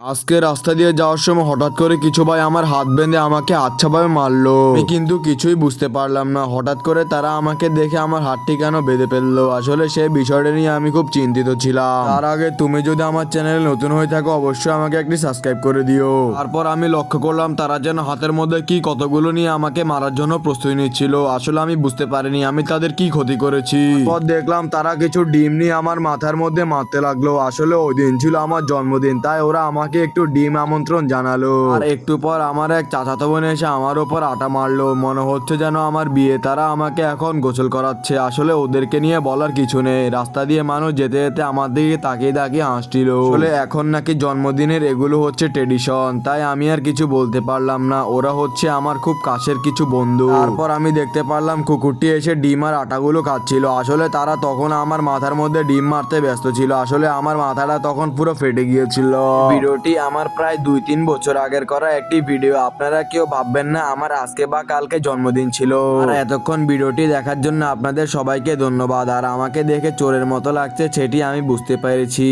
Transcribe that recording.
আজকে রাস্তা দিয়ে যাওয়ার সময় হঠাৎ করে কিছু ভাই আমার হাত বেঁধে আমাকে আচ্ছাভাবে মারলো। আমি কিন্তু কিছুই বুঝতে পারলাম না, হঠাৎ করে তারা আমাকে দেখে আমার হাতটি কেন বেঁধে ফেললো। আসলে সেই বিষয়টা নিয়ে আমি খুব চিন্তিত ছিলাম। তার আগে তুমি যদি আমার চ্যানেলে নতুন হয়ে থাকো অবশ্যই আমাকে একটি সাবস্ক্রাইব করে দিও। তারপর আমি লক্ষ্য করলাম তারা যেন হাতের মধ্যে কি কতগুলো নিয়ে আমাকে মারার জন্য প্রস্তুতি নিচ্ছিল। আসলে আমি বুঝতে পারিনি আমি তাদের কি ক্ষতি করেছি। তারপর দেখলাম তারা কিছু ডিম নিয়ে আমার মাথার মধ্যে মারতে লাগলো। আসলে ওই দিন ছিল আমার জন্মদিন, তাই ওরা আমাকে একটু ডিম আমন্ত্রণ জানালো। আর একটু পর আমার এক চাচাতো বোন এসে আমার উপর আটা মারলো। মনে হচ্ছে যেন আমার বিয়ে। তারা আমাকে এখন গোসল করাচ্ছে। আসলে ওদেরকে নিয়ে বলার কিছু নেই, রাস্তা দিয়ে মানুষ যেতে যেতে আমার দিকে তাকিয়ে তাকিয়ে হাসছিল। আসলে এখন নাকি জন্মদিনের এগুলো হচ্ছে ট্রেডিশন, তাই আমি আর কিছু বলতে পারলাম না। ওরা হচ্ছে আমার খুব কাছের কিছু বন্ধু। তারপর আমি দেখতে পারলাম কুকুরটি এসে ডিম আর আটাগুলো খাচ্ছিল। আসলে তারা তখন আমার মাথার মধ্যে ডিম মারতে ব্যস্ত ছিল। আসলে আমার মাথাটা তখন পুরো ফেটে গিয়েছিল। ভিডিওটি আমার প্রায় 2-3 বছর আগের করা একটি ভিডিও। আপনারা কেউ ভাববেন না আমার আজকে বা কালকে জন্মদিন ছিল। আর এতক্ষণ ভিডিওটি দেখার জন্য আপনাদের সবাইকে ধন্যবাদ। আর আমাকে দেখে চোরের মতো লাগছে সেটি আমি বুঝতে পেরেছি।